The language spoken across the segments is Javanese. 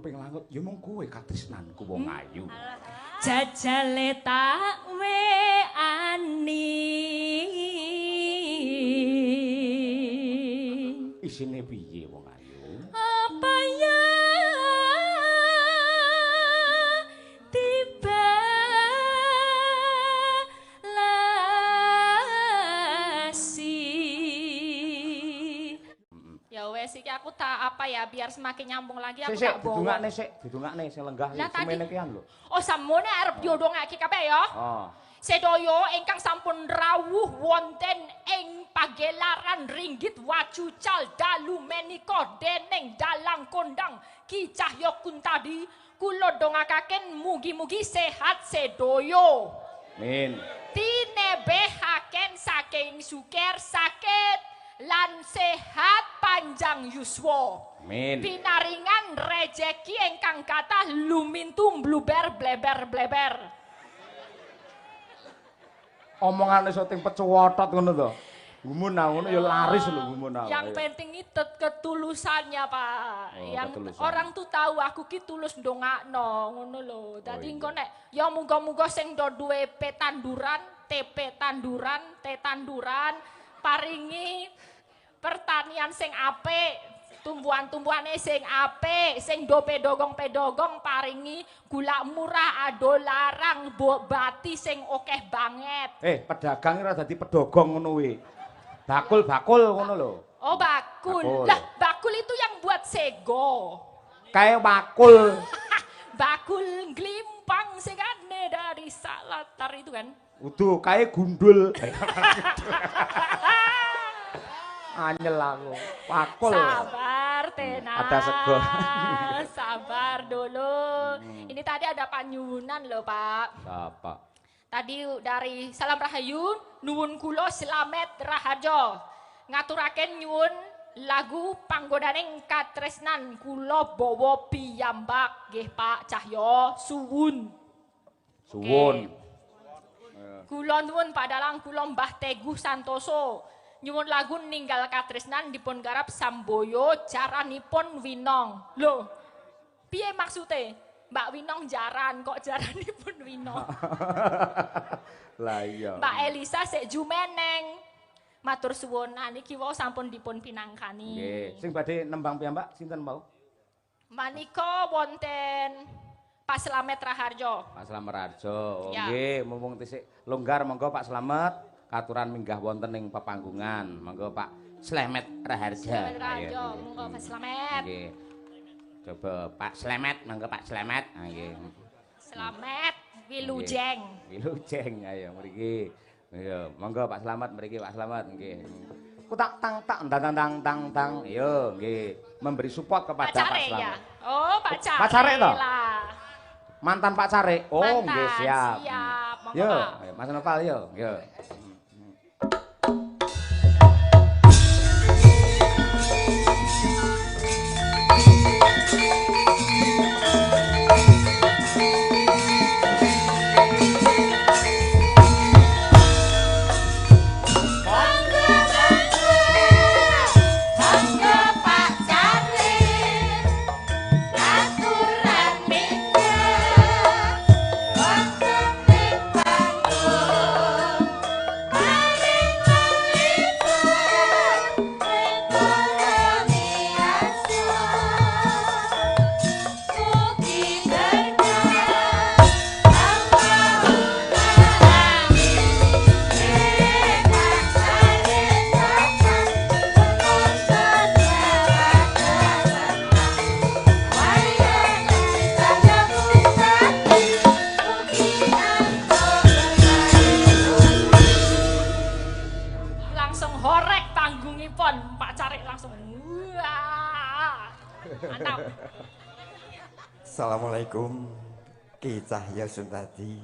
ping langut ya mung kowe katresnanku wong ayu. Jajale tak weani. Isine piye wong ayu? Apa ya tiba lasi. Ya wes iki aku tak apa ya biar semakin nyambung lagi aku tak bawa. Didungakne sing lenggah semene kian lho. Oh samone arep diodongake kabeh ya. Oh. Sedaya ingkang sampun rawuh wonten ing pagelaran ringgit wacucal dalu menika dening dalang kondang Ki Cahya Kuntadi kula dongakaken mugi-mugi sehat sedaya. Amin. Tinebehaken saking suker sakit lan sehat panjang yuswa. Amin. Pinaringan rejeki ingkang kathah lumintum bluber bleber. Omongane syuting pecuwotot ngono to. Gumunah ngono ya laris lho gumunah. Yang penting itu ketulusannya, Pak. Yang ketulusan. Orang tuh tahu aku ki tulus ndongakno ngono lho. Dadi engko nek ya muga-muga sing do duwe petanduran, TP tanduran, T tanduran paringi pertanian sing apik. Tumbuhan-tumbuhane sing apik, sing do pedogong paringi gula murah ado larang bati sing akeh banget. Pedagang ora dadi pedogong ngono kuwi. Bakul ngono lho. Oh, bakul. Lah, bakul itu yang buat sego. Kayak bakul. Bakul glimpang sing ane dari Salatar itu kan. Udu kayak gundul. Anyel aku. Bakul. Sabar, tenang. Ada sego. Sabar dulu. Ini tadi ada panyunan loh, Pak. Apa? Tadi dari Salam Rahayu, nuwun kula Slamet Raharjo. Ngaturaken nyuwun lagu panggodaning katresnan kula bawa piyambak nggih Pak Cahya suwun. Suwun. Kula nuwun padalang kula Mbah Teguh Santoso. Nyuwun lagu ninggal katresnan dipun garap Samboyo jaranipun Winong. Loh, piye maksude? Mbak Winong jaran kok jaranipun Winong. Lah iya. Mbak Elisa sik jumeneng. Matur suwun niki wau sampun dipun pinangkani. Nggih, sing badhe nembang piyambak sinten mau? Manika wonten Pak Slamet Raharjo. Pak Slamet Raharjo. Oh ya. Nggih, mumpung tisik longgar monggo Pak Slamet. Katuran minggah wonten ing pepanggungan. Monggo Pak Slamet Raharja. Slamet Raharjo, monggo Pak Slamet. Nggih. Coba Pak Slamet, monggo Pak Slamet. Nggih. Slamet Wilujeng. Wilujeng ayo mriki. Ayo, monggo Pak Slamet mriki Pak Slamet nggih. Kutak tang tang. Yo nggih. Memberi support kepada Pak Slamet. Ya? Oh, Pak Care. Pak Care toh? Mantan Pak Care. Oh, nggih siap. Siap. Monggo, Yo, Pak. Mas Noval yo. Yo. Assalamualaikum Ki Cahya Suntadi.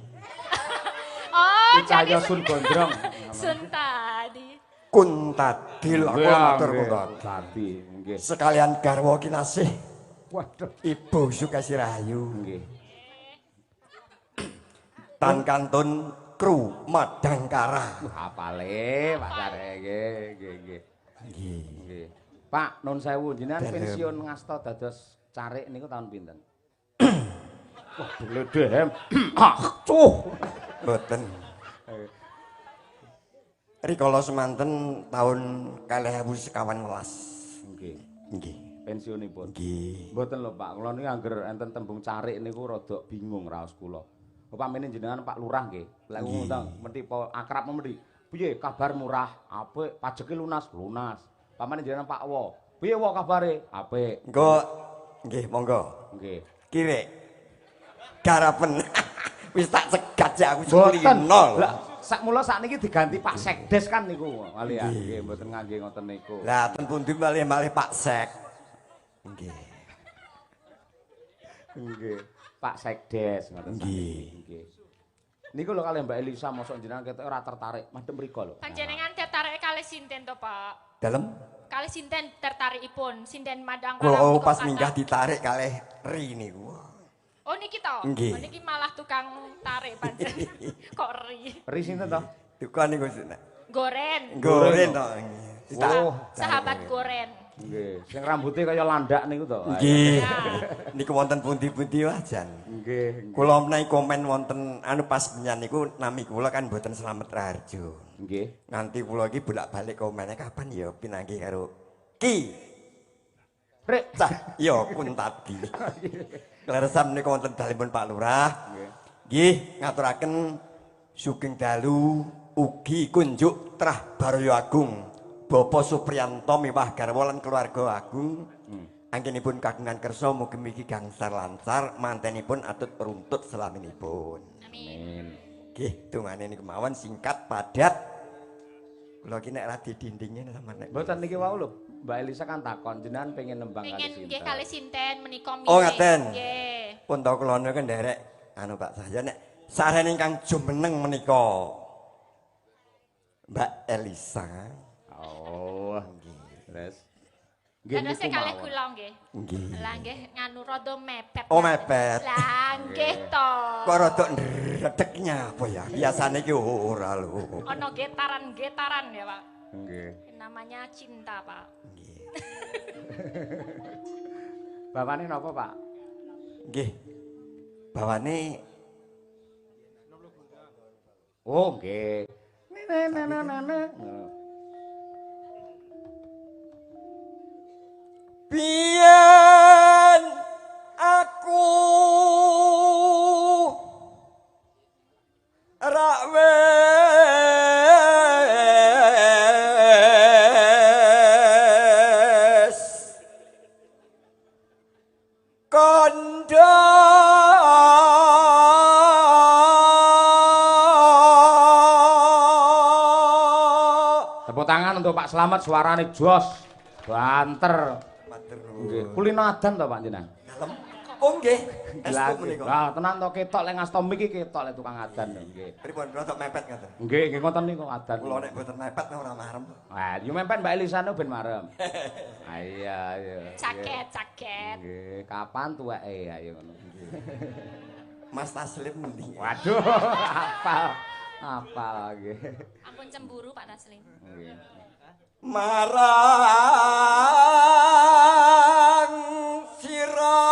Oh, Ki Cahya Sun Gondrong. Suntadi. Kuntadi lho aku matur Kuntadi nggih. Sekalian garwa kinasih. Waduh, Ibu Sukasi Rahayu. nggih. Tan kantun kru Madangkara. Hafale Pak Care nggih. Nggih. Pak, nun sewu jenengan pensiun ngasta dados carik niku tahun pinten? Bledehem. Cuh. Mboten. Rikala semanten tahun 2019. Nggih. Nggih. Pensiunipun. Nggih. Mboten lho Pak, kula niki angger enten tembung carik niku rada bingung raos kula. Upamane jenengan Pak Lurah nggih, lek ngundang mesti akrab mesti. Piye kabar murah? Apik, pajeke lunas. Pamane jenengan Pak Wo. Piye wo kabare? Apik. Engko nggih monggo. Nggih. Kirek. Garapen. Wis tak cegat ya aku Mboten. kulino. Lah mula sakniki diganti Pak Sekdes kan niku. Wali ya. Nggih, mboten ngangge ngoten niku. Lah ten pundi malih-malih Pak Sek. Nggih. Nggih. Pak Sekdes ngoten sakniki. Nggih. Niku lho kalih Mbak Elisa mosok jenengan ketok ora tertarik madhep mriku lho. Panjenengan tertarik kalih sinten to, Pak? Dalem Kalih sinten tertarikipun? Sinten madang kula pas minggah ditarik kalih ri niku. Oh niki to? Nggih. Oh niki malah tukang tarik panjenengan. Kok ri? Ri sinten to? Tukang niku Goren. goren to. Oh, Sahabat Goren. nggih. Sing rambuté kaya landak niku to. Nggih. Niku wonten pundi-pundi wajan. Nggih. Kula menawi komen wonten anu pas penyan niku nami kula kan mboten Slamet Raharjo. Nggih. Nganti kula iki bolak-balik komennya kapan ya pinanggih karo Ki. Rek. Cah, ya pun tadi. Kleresan menika wonten dalipun Pak Lurah. Nggih. Nggih, ngaturaken sugeng dalu ugi kunjuk trah Baraya Agung. Bapak Supriyanto miwah garwa lan keluarga agung. Anggenipun kagungan kersa mugi-mugi gangsal lancar, mantenipun atut runtut selaminipun. Amin. Nggih, dongane niku mawon singkat padat. Kula ki nek ra didindingin sampeyan nek. Mboten niki wau lho. Mbak Elisa kan takon jenengan pengen nembang kali Pengen sinten. nggih kalih sinten menika milih. Oh, ngaten. Nggih. Pun ta kula niku nderek anu Pak saya nek sarene ingkang jumeneng menika Mbak Elisa. Oh, nggih. Terus. Dados kalih kula nggih. Nggih. Lah nggih nganu rada mepet. Oh, mepet. Lah nggih to. Kok rada ndredeknya apa ya? Biasane ki ora lho. Ana getaran-getaran ya, Pak. Nggih. Namanya cinta, Pak. Nggih. Bapakne napa, Pak? Nggih. Bawane Oh, nggih. biyen aku rak wes kandha Tepuk tangan untuk Pak Slamet, suarane jos. Banter. matur Nggih. Kulino adan to Pak jenengan? dalem. Oh nggih. Lah, Esuk menika. Lah, tenan to ketok lek ngastomi iki ketok lek tukang adan lho, nggih. Pripun rada mepet ngoten. Nggih, nggih ngoten niku adan. Kula nek mboten mepet ora marem. Wah, yo mempet Mbak Elisa ben marem. Iya, iya. Caket. Nggih, kapan tuweke ayo ngono. Mas Taslim endi? Waduh, apal. Apal nggih. Ampun cemburu Pak Taslim. Nggih. Marang sira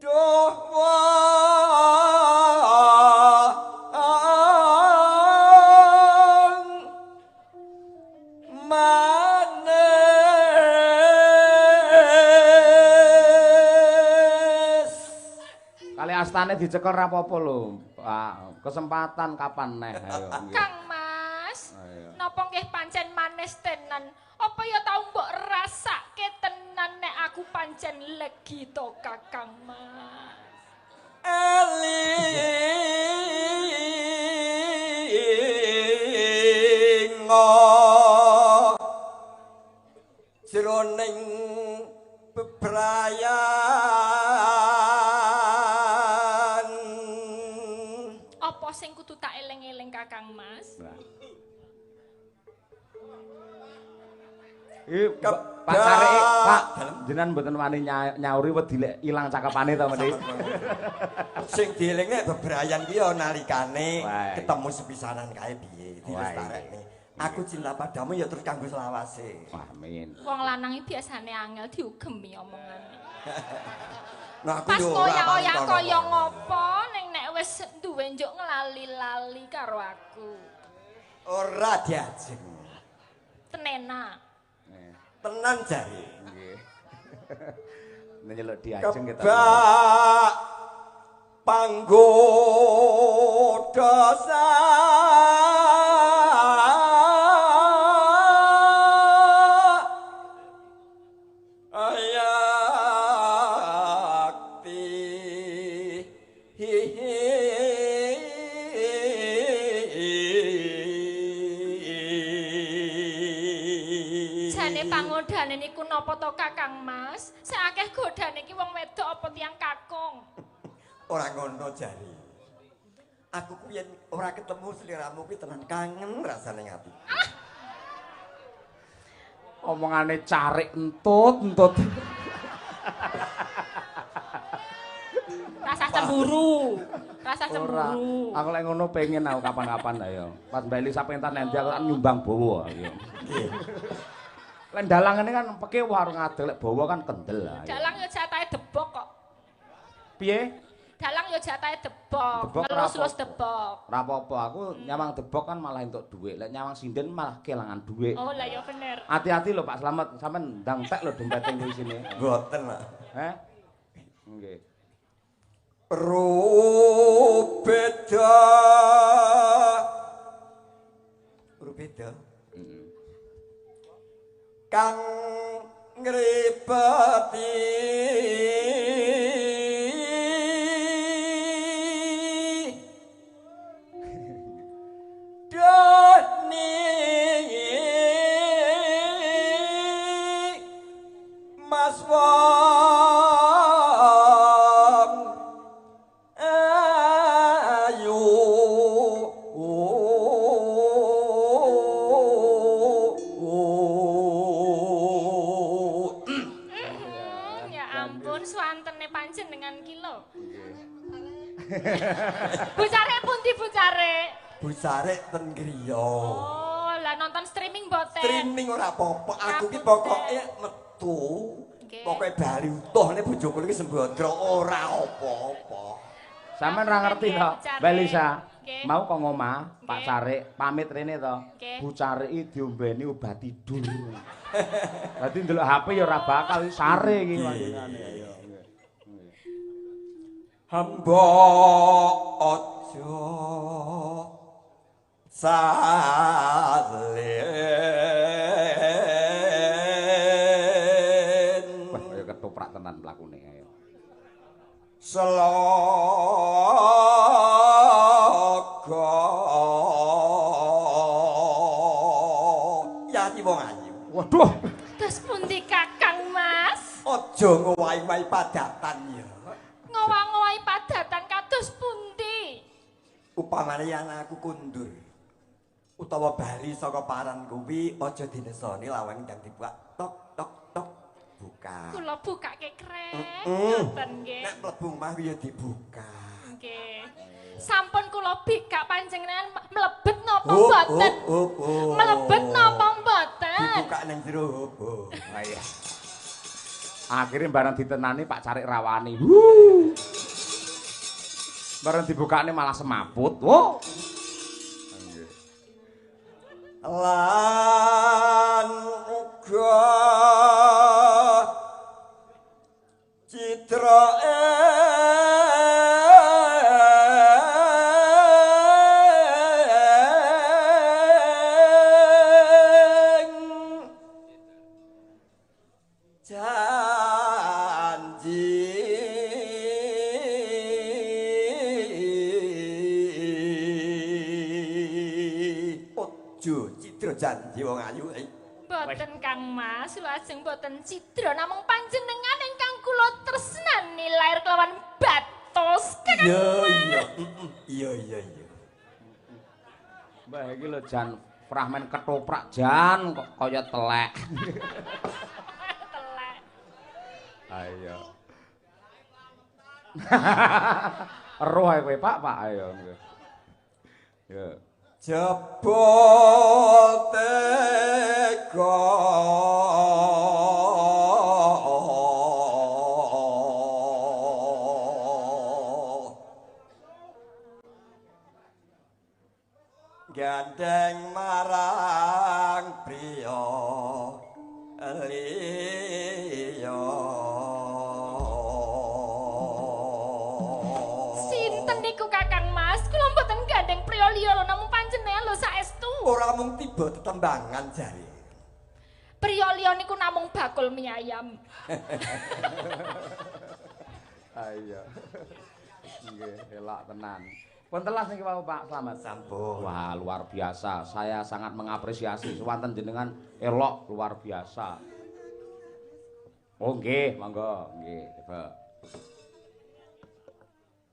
duh wong manis Kali astane dicekel ra apa-apa lho. Pak, kesempatan kapan neh ayo nggih. Kang Mas. Ayo. Napa nggih pancen manis tenan? Apa ya tau mbok rasake tenan nek aku pancen legi to Kakang Mas? elingo jroning bebrayan Apa sing kudu tak eling-eling Kakang Mas? Nah. Pak Sarek, Pak, jenengan mboten wani nyauri wedi lek ilang cakepane to mriki. sing dielingne bebrayan ki ya nalikane Wah. ketemu sepisanan kae piye Wah, dilestarekne. Aku cinta padamu ya terus kanggo selawase. Wah, amin. Wong lanang iki biasane angel diugemi omongane. Nah, aku Pas yo ora ngoyak-oyak pantol kaya apa. ngopo ning nek wis duwe njuk nglali-lali karo aku. Ora diajeng. Tenena. Tenan jare. Nggih. Nyeluk diajeng kita. Kebak panggoda Jane pangodane niku napa to Kakang Mas? Sing akeh godane iki wong wedok apa tiyang kakung? ora ngono jare. Aku ku yen ora ketemu sliramu kuwi tenan kangen rasane ati. Omongane carik entut. Rasa cemburu. Rasa Ora. cemburu. Aku lek ngono pengen aku kapan-kapan ayo. Pas Mbak Elisa pentas nanti aku tak nyumbang bawa ayo. Nggih. Lek dalang ini kan peke warung ngadeg lek bawa kan kendel lah. Dalang yo jatahe debok kok. Piye? Dalang yo jatahe debok. Debok Ngelus-lus rapopo. debok. Ora apa-apa, aku nyawang debok kan malah entuk dhuwit. Lek nyawang sinden malah kelangan dhuwit. Oh lah ya bener. Hati-hati lho Pak Slamet, sampean ndang tek lho dompete kuwi sini. Mboten lah. Heh? Nggih. Rubeda. Rubeda. Kang ngripeti doni Mas wong ayu Ya ampun swantene panjenengan ki lho. Bucare pundi bucare? Busarek ten griya. Oh, lah nonton streaming boten. Streaming ora apa-apa. Aku ki pokoke metu. Nggih. Pokoke bali utuhne bojoku iki sembodra ora apa-apa. Sampeyan ora ngerti to, Bucare. Mbak Elisa. Nggih. Mau kok ngomah, Pak Nggih. Carik pamit rene to. Nggih. Bu Carik iki diombeni obat tidur. Dadi ndelok HP ya ora bakal sare iki panjenengane ayo. Hamba aja salen Wah, kaya ketoprak tenan mlakune ayo. Selaga yati wong ayu. Waduh, Terus pundi Kakang Mas? Aja ngowahi-wahi padatan ya. Ngowah-ngowahi padatan kados pundi? Upamane yen aku kundur utawa bali saka paran kuwi aja dinesoni lawang ndang dibuka tok tok tok buka. Kula bukake krek. Mm. Ngoten nggih. Nek mlebu omah ya dibuka. Nggih. Sampun kula bikak panjenengan mlebet napa Oh, mboten? oh. Mlebet napa mboten? Dibuka nang jero. Oh. iya. Akhirnya barang ditenani Pak Carik rawani. Barang dibukane malah semaput. Wo. Lan uga citra janji wong ayu. Boten Kang Mas, lajeng boten cidra namung panjenengan ingkang kula tresnani lair kelawan batos. Iya. Mbah iki lho jan fragmen ketoprak jan kok kaya telek. Telek. Ayo. Eruh ae kowe Pak ayo. Ya. Jebol tega gandeng marang priya liya. Sinten niku Kakang Mas? Kula mboten gandeng priya liya lho namung panjenengan lho saestu. Ora mung tiba tetembangan jare. Priya liya niku namung bakul mie ayam. Ayo. Nggih, elak tenan. Pun telas niki wau Pak Slamet. Sampun. Wah, luar biasa. Saya sangat mengapresiasi sewanten jenengan elok luar biasa. Oh nggih, monggo, nggih, coba.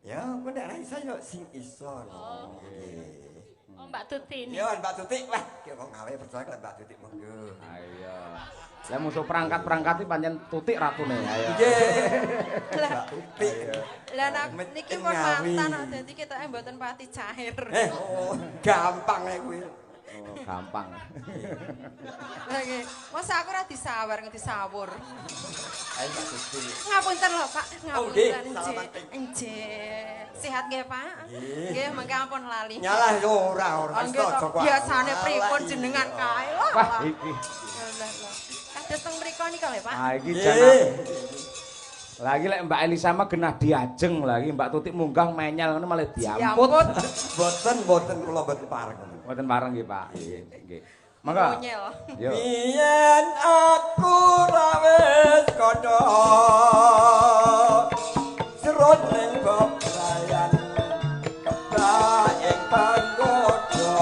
Ya, kok nek ra iso yo sing iso. Nggih. Oh Mbak Tuti ini. Yo Mbak Tuti, wah, ki kok gawe percaya karo Mbak Tuti monggo. Ayo. Lah musuh perangkat-perangkat iki pancen tutik ratune. Ayo. Nggih. Mbak Tuti. Lah niki pun mantan dadi ketoke mboten pati cair. Oh, gampang nek kuwi. Oh, gampang. Lagi, masa aku ora disawar ngerti sawur. Ayo Mbak Tuti. Ngapunten lho Pak, ngapunten salaman. nggih. Sehat nggih Pak? Nggih. Nggih, mengke ampun lali. Nyalah yo ora Nggih, biasane pripun jenengan kae lho. Wah, iki. Kados teng mriku nika lho Pak. Ah iki jangan. Lagi lek Mbak Elisa mah genah diajeng lagi Mbak Tutik munggah menyel ngono malah diamput. Boten kula boten pareng. Mboten pareng nggih, Pak. Nggih. Monggo. Monyel. Yo. Biyen aku ra wis kandha serut ning bebrayan ing panggoda.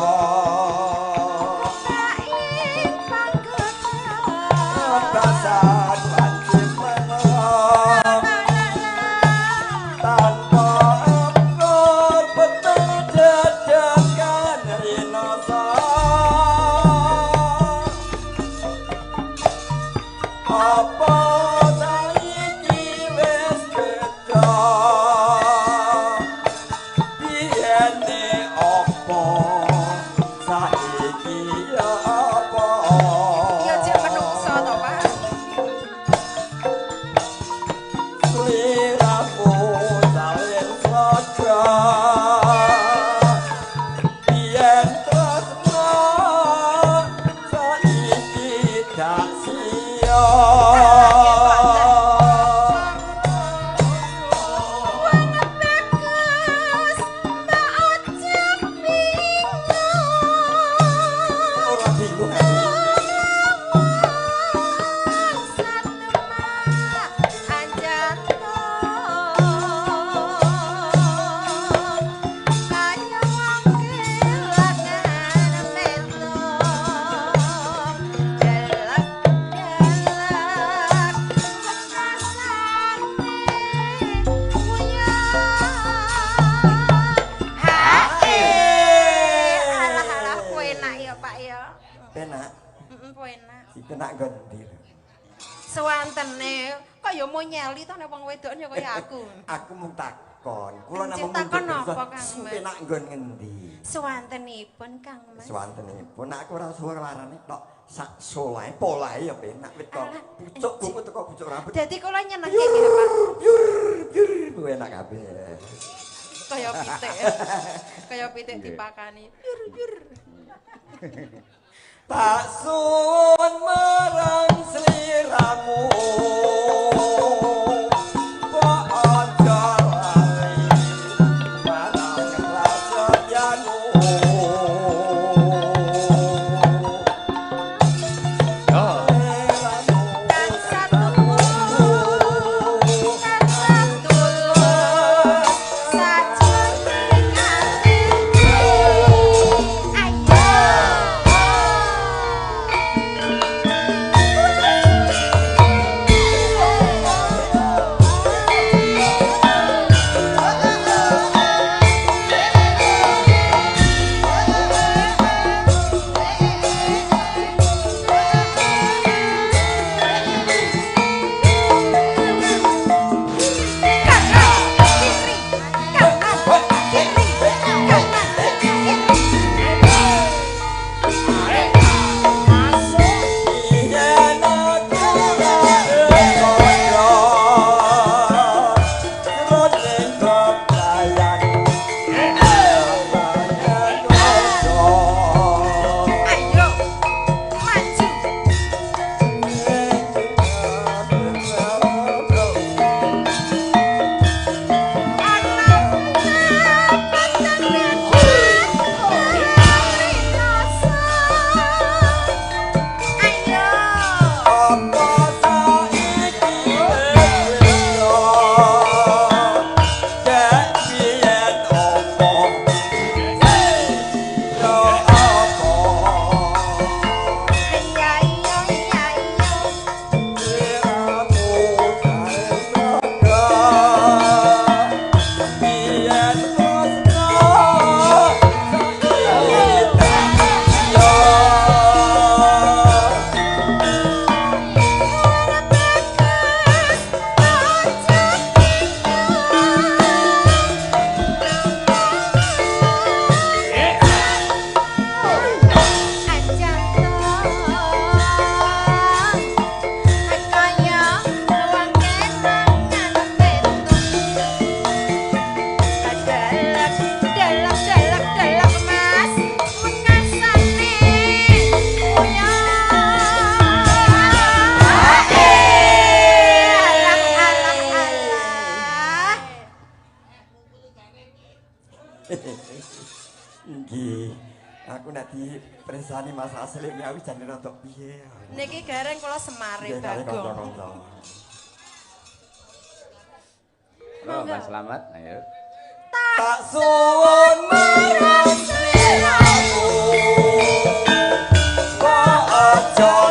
Ing panggoda. Basan pancen menang tanpa akur betul dedekan rinosa. Apa saiki wis beda biyene apa saiki ya apa Ya jek menungso to Pak. sliramu salin saja biyen tresno saiki dak sia. Ora bingung aku. Penak, penak gondi. Sewantene kok ya mau nyeli to nek wong wedok ya kaya aku. Aku mung takon. Kula namung Takon napa, Kang Mas? penak nggon ngendi? Sewantenipun Kang Mas. Swantenipun aku ora suwarane tok sak solahe polahe ya penak wit kok. Pucuk buku teko pucuk rambut. Dadi kula nyenengke nggih Pak. Yur enak kabeh. Kaya pitik. Kaya pitik dipakani. Yur. Tak suwun marang sliramu kok aja lali marang rasayanmu. Kan satu sajroning atiku. Ayo. Nggih. Aku nek dipresani Mas Asli nyawi jane rada piye. Niki gareng kula Semare Bagong. Oh, Mas Slamet, ayo. Tak suwun marang sliramu. Kok aja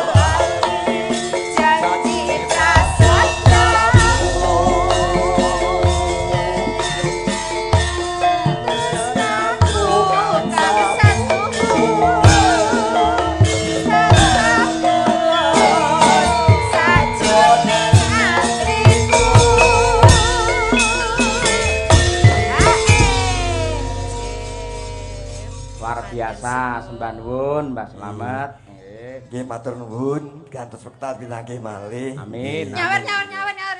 biasa sembah nuwun Mbah Slamet. Nggih matur nuwun gantos wekdal pinanggih malih. Amin. Nyawer.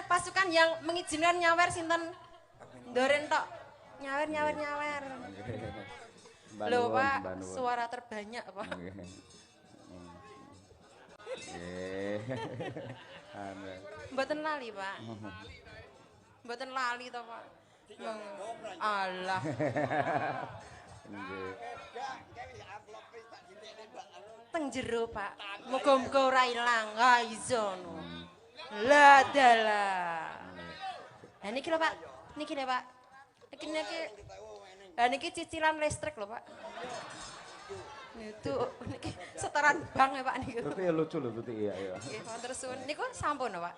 Pasukan yang mengizinkan nyawer sinten? Ndoren tok. Nyawer. Lho Pak, suara terbanyak Pak. Mboten lali Pak. Mboten lali to Pak. Allah. Teng jero Pak. Muga-muga ora ilang. Ha iso no. Lah dalah. Lah niki lho Pak. Niki lho Pak. Niki. Lah niki cicilan listrik lho Pak. Itu niki setoran bank ya Pak niku. Tuti ya lucu lho Tuti iya. Nggih, matur suwun. Niku sampun lho Pak.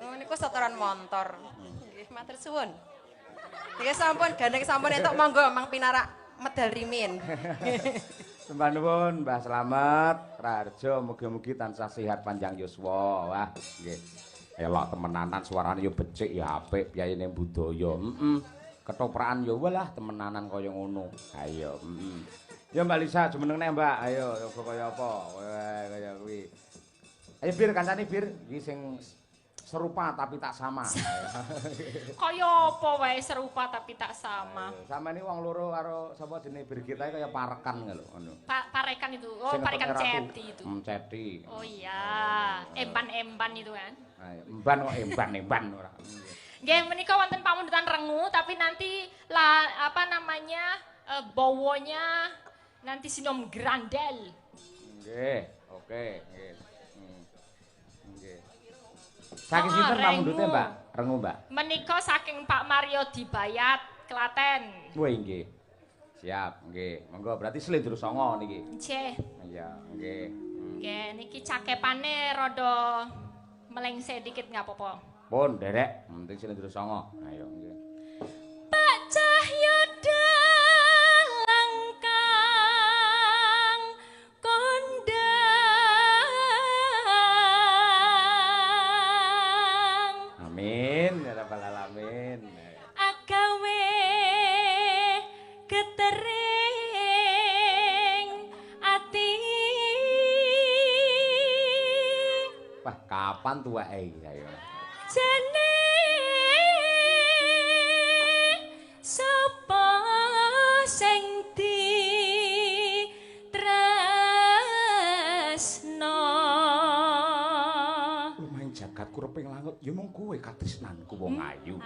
Oh niku setoran motor. Nggih, matur suwun. Nggih sampun, gandeng sampun entuk monggo Mang Pinarak medal rimin. Sembah nuwun Mbah Slamet, Raharjo mugi-mugi tansah sehat panjang yuswa. Wah, nggih. Elok temenanan suarane yo becik ya apik piyayine budaya. Ketoprakan yo walah temenanan kaya ngono. Ayo, Ya Mbak Lisa jumenengne Mbak. Ayo kaya apa? Kaya kuwi. Ayo Bir kancane Bir, iki sing serupa tapi tak sama. Kaya apa wae serupa tapi tak sama. Sama ini wong loro karo sapa jenenge Birgit ae kaya parekan lho ngono. Parekan itu. Oh, parekan Ceti itu. Ceti. Oh iya, emban-emban itu kan. Emban kok emban ora. Nggih, menika wonten pamundutan rengu tapi nanti bawonya nanti sinom grandel. Nggih, oke, nggih. Saking sinten pamundhute, Mbak? Rengu, Mbak. Menika saking Pak Mario Dibayat, Klaten. Wih, nggih. Siap, nggih. Monggo berarti Slendro Songo niki. Nggih. Iya, nggih. Nggih, niki cakepane rada melengse dikit nggak apa-apa. Pun, Derek. Penting Slendro Songo. Ayo, nggih. Pak Cahyo Dalangkang kondang. Amin, ya rabbal alamin. Agawe ketering ati. Wah, kapan tuweke ayo. Jane sapa sing tresno. Lumayan jagat kureping langut ya mung kowe katresnanku wong ayu.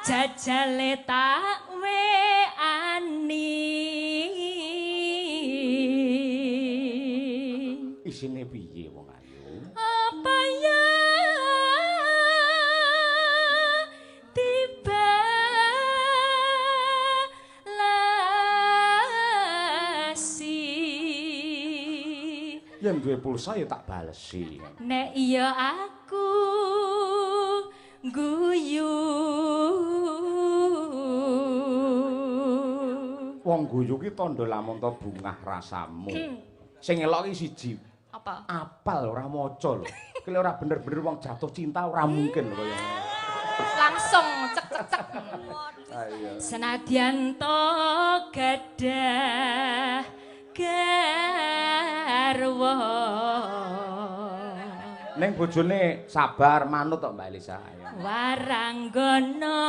Jajale tak weani. Isine piye wong ayu? Apa ya tiba lasi. Yen duwe pulsa ya tak balesi. Nek iya aku guyu. Wong guyu ki tandha lamun ta bungah rasamu. Sing elok ki siji. Apa? Apal ora maca lho. Ki ora bener-bener wong jatuh cinta ora mungkin lho kaya ngono. Langsung cek. Ayo. Senadyan to gadah garwa. Ning bojone sabar manut tok Mbak Elisa. Ayo. Waranggana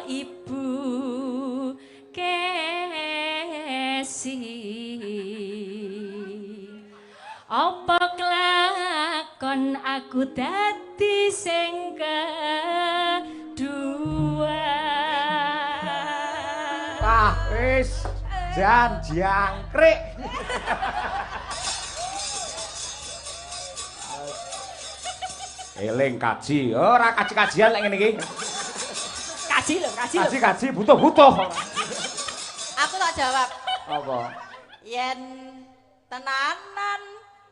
ibu kesi. Apa kelakon aku dadi sing kedua. Wah, wis jan jangkrik. Eling kaji, ora kaji-kajian lek ngene iki. Kaji lho, kaji lho. Kaji-kaji butuh-butuh. Aku tak jawab. Apa? Yen tenanan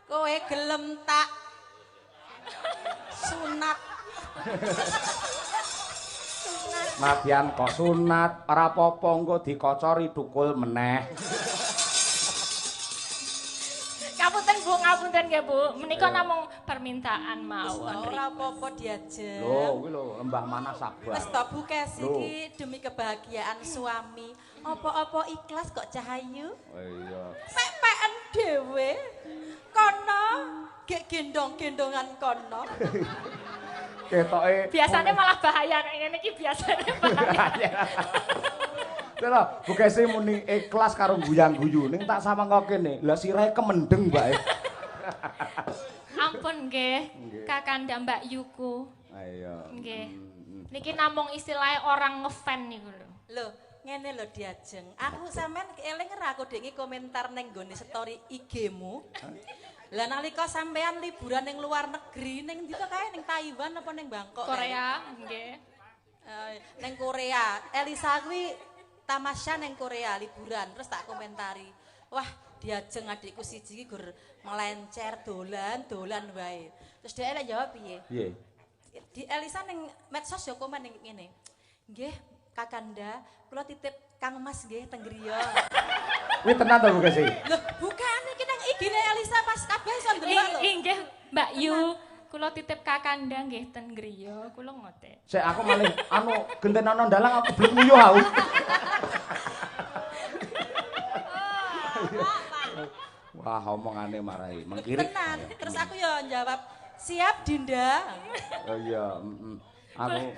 kowe gelem tak sunat. Nadyan kok sunat, ora apa-apa engko dikocori tukul meneh. Ngapunten nggih Bu, menika namung permintaan mawon. Ora apa-apa diajeng. Lho, kuwi lho Mbah Mana sabar. Wis to bukes iki demi kebahagiaan suami. Apa-apa ikhlas kok Cahayu? Oh iya. Pek-peken dhewe. Kono gek gendong-gendongan kono. Ketoke Biasanya malah bahaya nek ngene iki biasanya bahaya. lho, bukese muni ikhlas karo guyang-guyu ning tak samangko kene. Lah sirahe kemendeng, Mbak. Ampun nggih, Kakanda Mbak Yuku. Ayo. Nggih. Niki namung istilahnya orang ngefan niku lho. Lho, ngene lho diajeng. Aku sampean eling ora aku dengi komentar ning nggone story IG-mu. Lah nalika sampean liburan ning luar negeri ning ndi to kae ning Taiwan apa ning Bangkok? Korea, nggih. Ning Korea. Elisa kuwi tamasya ning Korea liburan terus tak komentari. Wah, diajeng adikku siji iki gur melencer dolan wae. Terus dia lek jawab piye? Piye? Di Elisa ning medsos ya komen ning ngene. Nggih, Kakanda, kula titip Kang Mas nggih teng griya. Kuwi tenan to bukese? Loh, bukan iki nang IG-ne Elisa pas kabeh iso ndelok lho. Nggih, Mbak Yu. Kula titip Kakanda nggih ten griya, kula ngoten. Sik aku malih genten ana ndalang aku belum nguyuh aku. Wah, omongane marahi mengkirik. Tenan. Terus aku ya jawab, "Siap, Dinda." Oh iya, Aku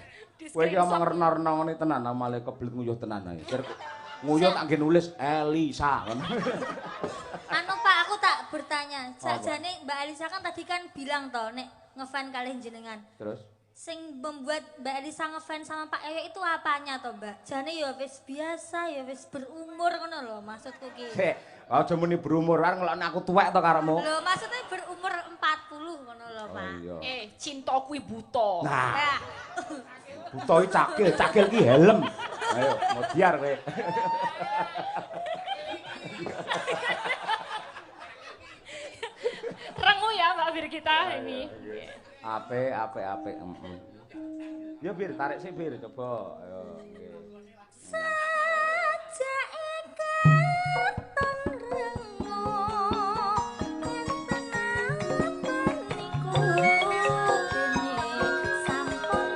kowe iki omong rena-rena ngene tenan, malah kebelet nguyuh tenan ae. Nguyuh tak nggih nulis Elisa. Anu Pak, aku tak bertanya. Sakjane Mbak Elisa kan tadi kan bilang toh nek ngefan kalih jenengan. Terus Sing membuat Mbak Elisa ngefan sama Pak Eyo itu apanya toh Mbak? Jane ya wis biasa, ya wis berumur ngono lho maksudku ki. sik, aja muni berumur kan ngelokne aku tuwek to karepmu. Lho maksudnya berumur 40 ngono lho Pak. Oh iya. Cinta kuwi buta. Nah, Ya. buta iki cakil ki helm. Ayo, modiar kowe. Rengu ya Mbak Birgita ini. Ape. Ya Bir, tarik sih Bir, coba. Ayo, nggih. Sajak ikatan rengo enten apa niku dene sampun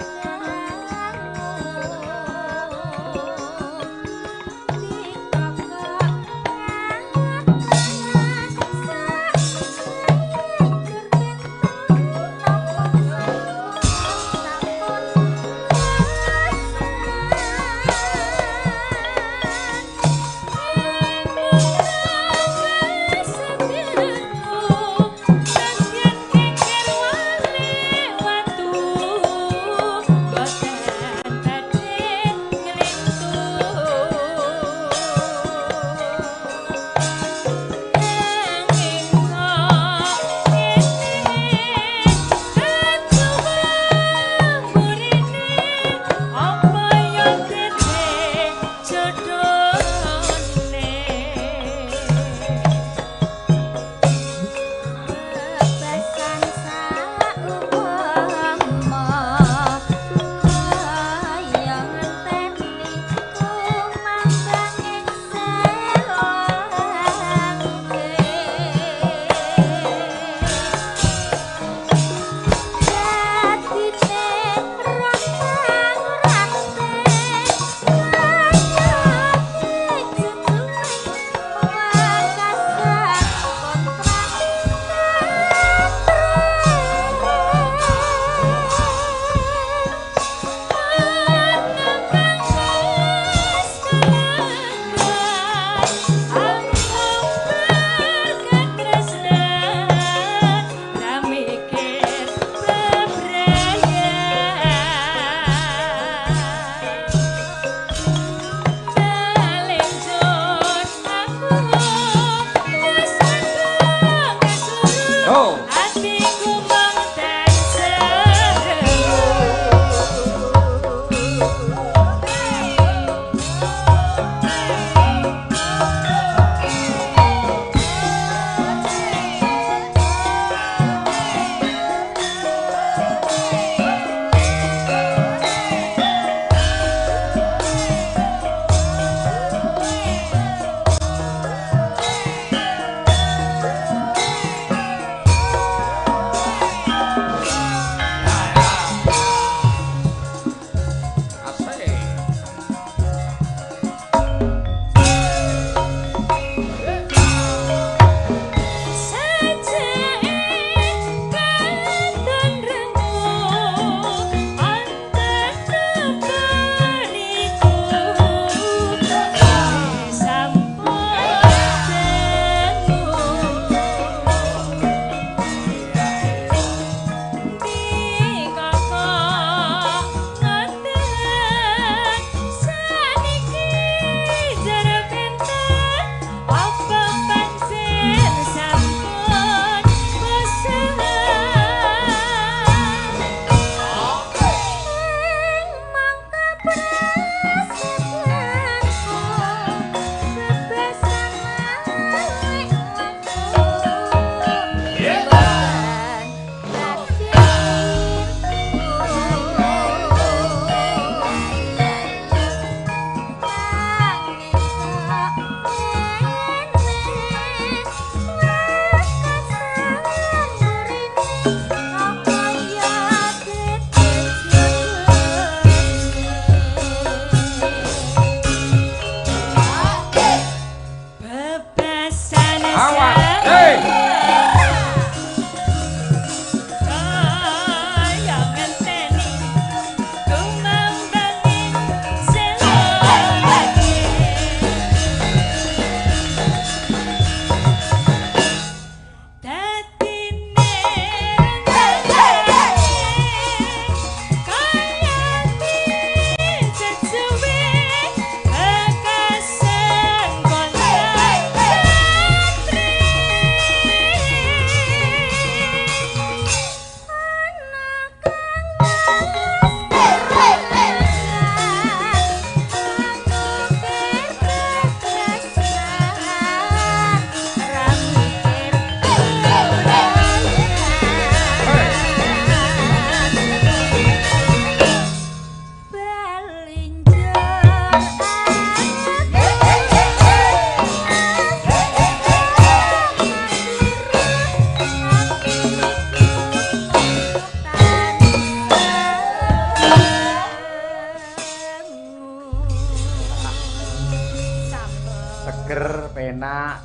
seger, penak.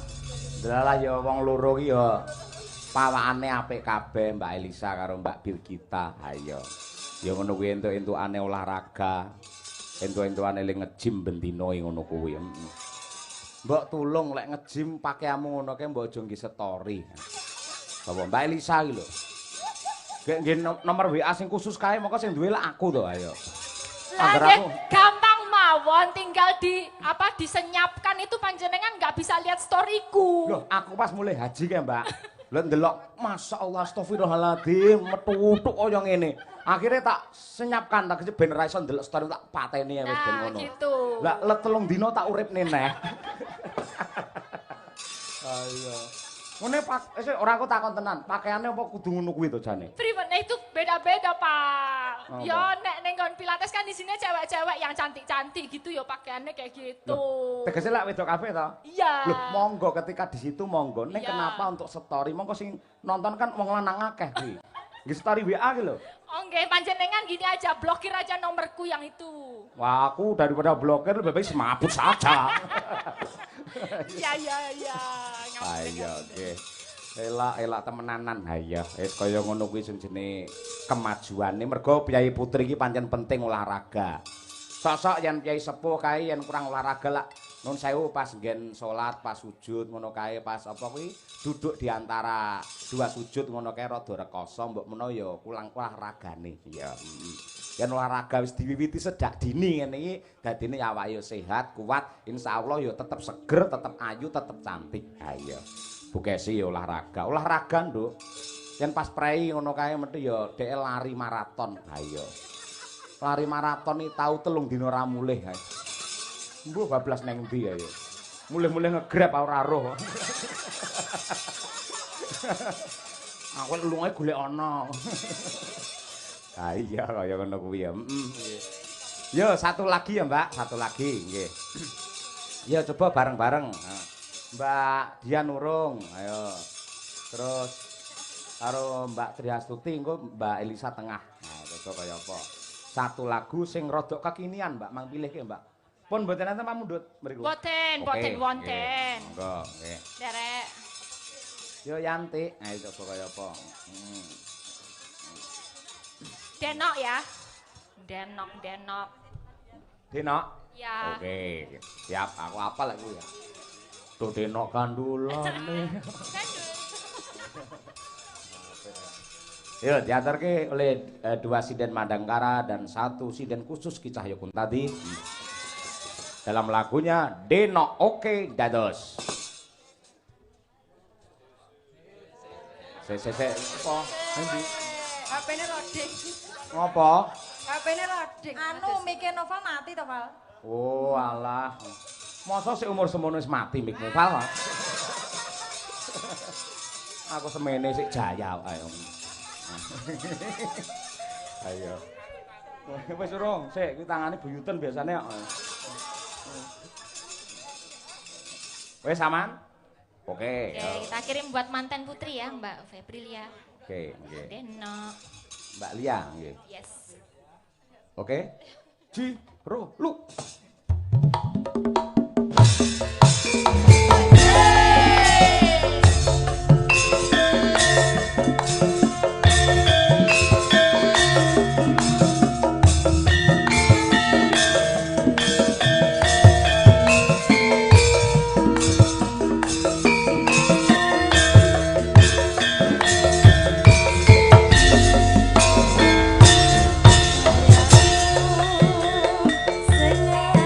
Delalah ya wong loro ki ya pawakane apik kabeh Mbak Elisa karo Mbak Birgita. Ayo. Ya ngono kuwi entuk-entukane olahraga. Entuk-entukane le nge-gym bendina ngono kuwi. Mbok tulung lek nge-gym pakaianmu ngono kae mbok aja nggih story. Apa Mbak Elisa iki lho. Nggih nomor WA sing khusus kae moko sing duwe lak aku to ayo. Lah gampang mawon tinggal disenyapkan itu panjenengan nggak bisa lihat storyku. Loh, aku pas mulai haji kae, Mbak. Lho ndelok masyaallah astagfirullahaladzim metu-tuk kaya ngene. Akhirnya tak senyapkan tak ben ra iso ndelok story tak pateni ya wis ben ngono. Gitu. Lah let 3 dina tak uripne neh. Ayo. Ngene Pak, ora aku takon tenan, pakaiane apa kudu ngono kuwi to jane? Private itu beda-beda, Pak. Oh, ya nek ning nggon pilates kan di sini cewek-cewek yang cantik-cantik gitu ya pakaiannya kayak gitu. Tegese lak wedok kafe to? Iya. Loh, monggo ketika di situ monggo. Ning kenapa untuk story? Monggo sing nonton kan wong lanang akeh kuwi. Nggih story WA ki lho. Oh nggih, panjenengan gini aja, blokir aja nomorku yang itu. Wah, aku daripada blokir lebih baik semaput saja. Iya. Ayo, oke. Elak temenanan. Ayo, wis kaya ngono kuwi sing jenenge kemajuane. Mergo Piyai Putri iki pancen penting olahraga. Sok-sok yen Piyai sepuh kae yen kurang olahraga lak nun sewu pas nggen salat, pas sujud ngono kae, pas apa kuwi duduk di antara dua sujud ngono kae rada rekoso mbok menawa ya kurang olahragane. Ya. Yen olahraga wis diwiwiti sedak dini ngene iki dadine awake yo sehat, kuat, insyaallah yo tetep seger, tetep ayu, tetep cantik. Ayo. Bukesi yo olahraga. Olahraga, Nduk. Yen pas prei ngono kae metu yo dhek lari maraton. Ayo. Lari maraton iki tau 3 dina ra mulih. Mbuh bablas nang ndi ayo. Mulih-mulih ngegrab ora roh. Aku lungae golek ana. Ah iya kaya ngono kuwi ya. Yo satu lagi ya, Mbak, satu lagi nggih. Ya coba bareng-bareng. Mbak Dian Nurung, ayo. Terus karo Mbak Triastuti engko Mbak Elisa tengah. Nah, coba kaya apa? Satu lagu sing rodok kekinian, Mbak, mang pilih ki, Mbak. Pun mboten enten pamundhut mriku. Boten wonten. Monggo, nggih. Derek. Yo Yanti, ayo coba kaya apa? Denok ya. Denok. Denok? Ya. Oke, siap. Aku apal lek kuwi ya. Tuh denok kandulane. Yo, diaturke oleh 2 sinden Madangkara dan 1 sinden khusus Ki Cahyokun tadi. Dalam lagunya Denok Oke Dados. Apa? Endi? HP-ne loading. Ngopo? HP-ne loading. Anu mike Nova mati to, Val? Oh, alah. Masa sik umur semono wis mati mikmu, Val? Aku semene sik jaya ayo. Ayo. Wis urung, sik iki tangane buyuten biasane kok. Wis aman? Oke. Oke, kita kirim buat mantan putri ya, Mbak Febrilia. Oke, nggih. Denok. Mbak Lia nggih. Yes. Oke. Ji, ro, lu. Sengaja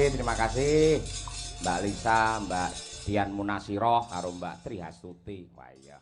terima kasih. Mbak Lisa, Mbak Dian Munasiroh karo Mbak Tri Hastuti. Wah iya.